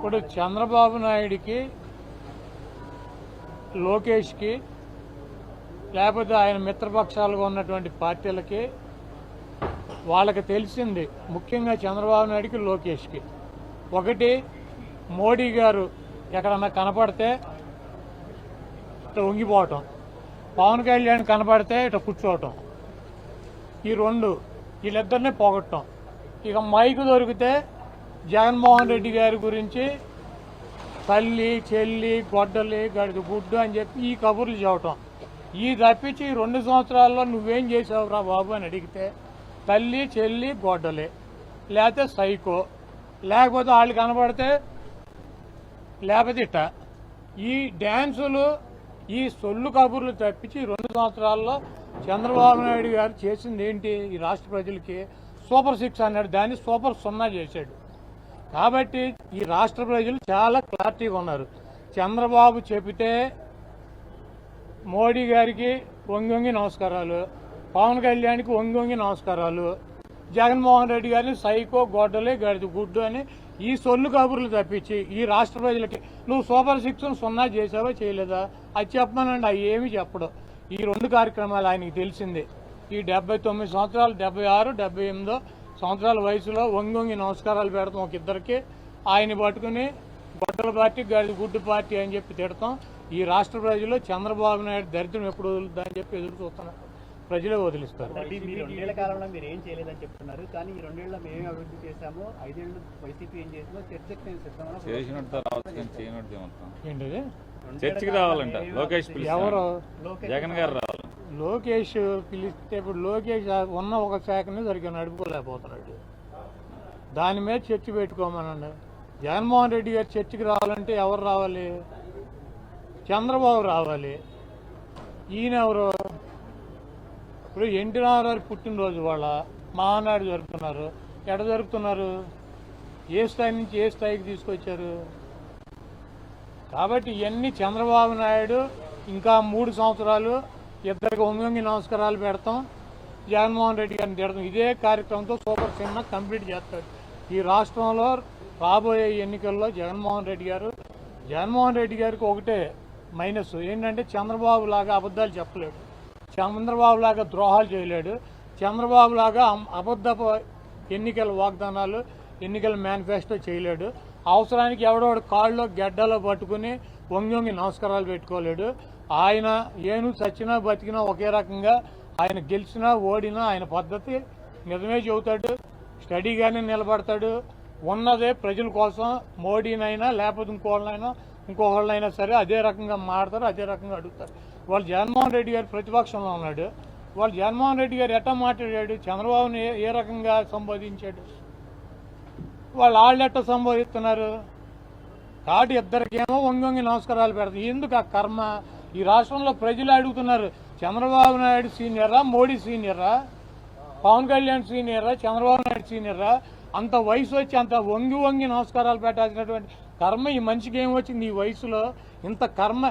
ఇప్పుడు చంద్రబాబు నాయుడికి, లోకేష్కి, లేకపోతే ఆయన మిత్రపక్షాలుగా ఉన్నటువంటి పార్టీలకి వాళ్ళకి తెలిసింది, ముఖ్యంగా చంద్రబాబు నాయుడికి, లోకేష్కి, ఒకటి మోడీ గారు ఎక్కడన్నా కనపడితే ఇట్లా వంగిపోవటం, పవన్ కళ్యాణ్ కనపడితే ఇట్లా కూర్చోవటం, ఈ రెండు వీళ్ళిద్దరినీ పోగొట్టడం. ఇక మైకు దొరికితే జగన్మోహన్ రెడ్డి గారి గురించి తల్లి, చెల్లి, గొడ్డలి, గడిది గుడ్డు అని చెప్పి ఈ కబుర్లు చెప్పటం. ఈ తప్పించి ఈ 2 సంవత్సరాల్లో నువ్వేం చేసావురా బాబు అని అడిగితే తల్లి, చెల్లి, గొడ్డలి, లేకపోతే సైకో, లేకపోతే వాళ్ళు కనబడితే లేకపోతే ఇట్ట. ఈ డ్యాన్సులు, ఈ సొల్లు కబుర్లు తప్పించి 2 సంవత్సరాల్లో చంద్రబాబు నాయుడు గారు చేసింది ఏంటి? ఈ రాష్ట్ర ప్రజలకి సూపర్ 6 అన్నాడు, దాన్ని సూపర్ 0 చేశాడు. కాబట్టి ఈ రాష్ట్ర ప్రజలు చాలా క్లారిటీగా ఉన్నారు. చంద్రబాబు చెబితే మోడీ గారికి వంగి నమస్కారాలు, పవన్ కళ్యాణ్కి వంగి నమస్కారాలు, జగన్మోహన్ రెడ్డి గారిని సైకో, గొడ్డలే, గడిది గుడ్డు అని ఈ సొల్లు కబుర్లు తప్పించి ఈ రాష్ట్ర ప్రజలకి నువ్వు సూపర్ 6 0 చేసావా చేయలేదా అది చెప్పమనండి. అవి ఏమీ చెప్పడు. ఈ 2 కార్యక్రమాలు ఆయనకి తెలిసిందే. ఈ 79 సంవత్సరాలు, 76, 78 సంవత్సరాల వయసులో వంగి నమస్కారాలు పెడతాం ఒక ఇద్దరికి, ఆయన పట్టుకుని గొడ్డల పార్టీ, గడిది గుడ్డు పార్టీ అని చెప్పి తిడతాం. ఈ రాష్ట్ర ప్రజలు చంద్రబాబు నాయుడు దరిద్రం ఎప్పుడు వదులుతుందని చెప్పి ఎదురు చూస్తున్నారు. ప్రజలే వదిలిస్తారు. మీరు 2 ఏళ్ల కాలంలో మీరు ఏం చేయలేదని చెప్తున్నారు, కానీ ఈ 2 ఏళ్లలో మేమేం అభివృద్ధి చేశామో, 5 ఏళ్ళు వైసీపీ ఏం చేసిందో చర్చకు నేను ఏంటిది? చర్చకి రావాలంట లోకేష్, ఎవరు? జగన్ గారు రావాలి. లోకేష్ పిలిస్తే ఇప్పుడు లోకేష్ ఉన్న ఒక శాఖని సరిగ్గా నడుపుకోలేకపోతున్నాడు. దాని మీద చర్చ పెట్టుకోమనండి. జగన్మోహన్ రెడ్డి గారు చర్చకి రావాలంటే ఎవరు రావాలి? చంద్రబాబు రావాలి. ఈయన ఎవరు? ఇప్పుడు ఎన్టీ రామారావు పుట్టినరోజు వాళ్ళ మహానాడు జరుపుతున్నారు. ఎక్కడ జరుపుతున్నారు? ఏ స్థాయి నుంచి ఏ స్థాయికి తీసుకొచ్చారు? కాబట్టి ఇవన్నీ చంద్రబాబు నాయుడు ఇంకా 3 సంవత్సరాలు ఇద్దరికి వంగి నమస్కారాలు పెడతాం, జగన్మోహన్ రెడ్డి గారిని తిడతాం. ఇదే కార్యక్రమంతో సూపర్ సినిమా కంప్లీట్ చేస్తాడు. ఈ రాష్ట్రంలో రాబోయే ఎన్నికల్లో జగన్మోహన్ రెడ్డి గారికి ఒకటే మైనస్ ఏంటంటే చంద్రబాబు లాగా అబద్ధాలు చెప్పలేడు, చంద్రబాబు లాగా ద్రోహాలు చేయలేడు, చంద్రబాబు లాగా అబద్ధపు ఎన్నికల వాగ్దానాలు, ఎన్నికల మేనిఫెస్టో చేయలేడు. అవసరానికి ఎవడోడు కాళ్ళలో గెడ్డలో పట్టుకుని వంగి నమస్కారాలు పెట్టుకోలేడు. ఆయన ఏను చచ్చినా బతికినా ఒకే రకంగా, ఆయన గెలిచినా ఓడినా ఆయన పద్ధతి నిజమే చెబుతాడు, స్టడీగానే నిలబడతాడు. ఉన్నదే ప్రజల కోసం, మోడీనైనా లేకపోతే ఇంకోళ్ళైనా సరే అదే రకంగా మాడతారు, అదే రకంగా అడుగుతారు. వాళ్ళు జగన్మోహన్ రెడ్డి గారు ప్రతిపక్షంలో ఉన్నాడు, వాళ్ళు జగన్మోహన్ రెడ్డి గారు ఎట్లా మాట్లాడాడు, చంద్రబాబుని ఏ రకంగా సంబోధించాడు, వాళ్ళు ఎట్లా సంబోధిస్తున్నారు. కాబట్టి ఇద్దరికేమో వంగి నమస్కారాలు పెడతారు. ఎందుకు ఆ కర్మ? ఈ రాష్ట్రంలో ప్రజలు అడుగుతున్నారు, చంద్రబాబు నాయుడు సీనియరా, మోడీ సీనియరా, పవన్ కళ్యాణ్ సీనియరా, చంద్రబాబు నాయుడు సీనియరా? అంత వయసు వచ్చి అంత వంగి నమస్కారాలు పెట్టాల్సినటువంటి కర్మ ఈ మనిషికి ఏం వచ్చింది? ఈ వయసులో ఇంత కర్మ.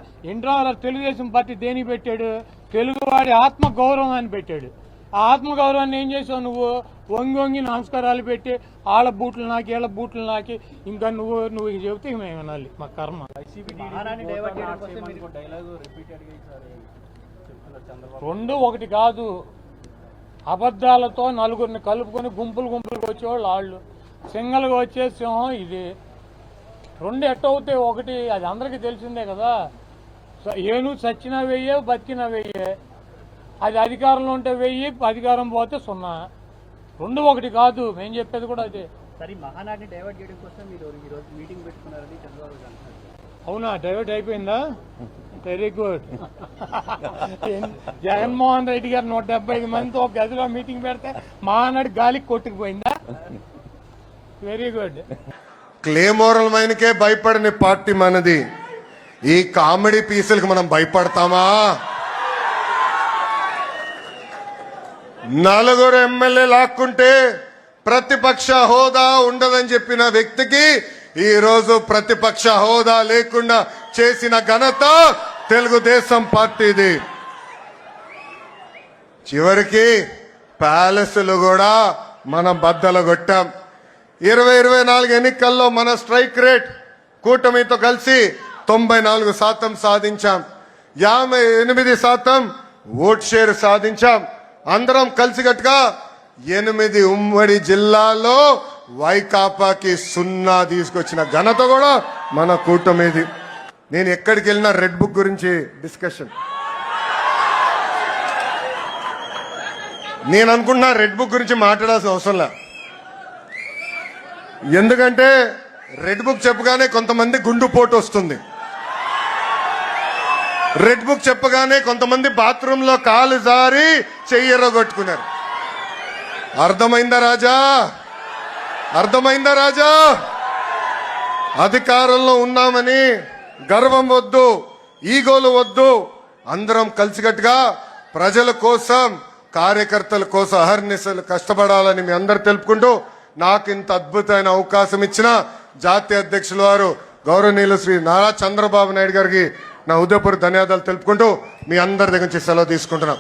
తెలుగుదేశం పార్టీ దేనికి పెట్టాడు? తెలుగువాడి ఆత్మగౌరవం అని పెట్టాడు. ఆ ఆత్మగౌరవాన్ని ఏం చేసావు నువ్వు? వంగి నమస్కారాలు పెట్టి వాళ్ళ బూట్లు నాకి, వీళ్ళ బూట్లు నాకి, ఇంకా నువ్వు చెబితే మేము వినాలి. మా కర్మ. 2 ఒకటి కాదు. అబద్ధాలతో నలుగురిని కలుపుకొని గుంపులుగా వచ్చేవాళ్ళు వాళ్ళు, సింగల్గా వచ్చే సింహం ఇది. 2 ఎట్టవుతాయి? ఒకటి అది అందరికీ తెలిసిందే కదా. ఏను చచ్చినా వెయ్యే, బతికినా వెయ్యే. అది అధికారంలో ఉంటే 1000, అధికారం పోతే 0. 2 ఒకటి కాదు. మేము చెప్పేది కూడా అదే. మహానాడిని డైవర్ట్ చేయడం కోసం మీరు ఈరోజు మీటింగ్ పెట్టుకున్నారని చంద్రబాబు గారు. అవునా? డైవర్ట్ అయిపోయిందా? Very good. జగన్మోహన్ రెడ్డి గారు 175 మందితో ఒక గదిలో మీటింగ్ పెడితే మహానాడు గాలికి కొట్టుకుపోయిందా? Very good. క్లేమోరల్ మైన్కే భయపడని పార్టీ మనది. ఈ కామెడీ పీసులకు మనం భయపడతామా? 4 ఎమ్మెల్యే లాక్కుంటే ప్రతిపక్ష హోదా ఉండదని చెప్పిన వ్యక్తికి ఈ రోజు ప్రతిపక్ష హోదా లేకుండా చేసిన ఘనత తెలుగుదేశం పార్టీది. చివరికి ప్యాలెస్లు కూడా మనం బద్దలు కొట్టాం. 2024 ఎన్నికల్లో మన స్ట్రైక్ రేట్ కూటమితో కలిసి 94% సాధించాం. 58% ఓట్ షేర్ సాధించాం. అందరం కలిసికట్టుగా 8 ఉమ్మడి జిల్లాలో వైకాపాకి 0 తీసుకొచ్చిన ఘనత కూడా మన కూటమిది. నేను ఎక్కడికి వెళ్ళినా రెడ్ బుక్ గురించి డిస్కషన్. నేను అనుకుంటున్నా రెడ్ బుక్ గురించి మాట్లాడాల్సిన అవసరం లే. ఎందుకంటే రెడ్ బుక్ చెప్పగానే కొంతమంది గుండుపోటు వస్తుంది. రెడ్ బుక్ చెప్పగానే కొంతమంది బాత్రూంలో కాలు జారి చెయ్యరగొట్టుకున్నారు. అర్థమైందా రాజా? అర్థమైందా రాజా? అధికారంలో ఉన్నామని గర్వం వద్దు, ఈగోలు వద్దు. అందరం కలిసికట్టుగా ప్రజల కోసం, కార్యకర్తల కోసం అహర్నిశలు కష్టపడాలని మీ అందరు తెలుపుకుంటూ, నాకు ఇంత అద్భుతమైన అవకాశం ఇచ్చిన జాతీయ అధ్యక్షుల వారు గౌరవనీయులు శ్రీ నారా చంద్రబాబు నాయుడు గారికి నా హృదయపూర్వక ధన్యవాదాలు తెలుపుకుంటూ మీ అందరి దగ్గర నుంచి సెలవు తీసుకుంటున్నాం.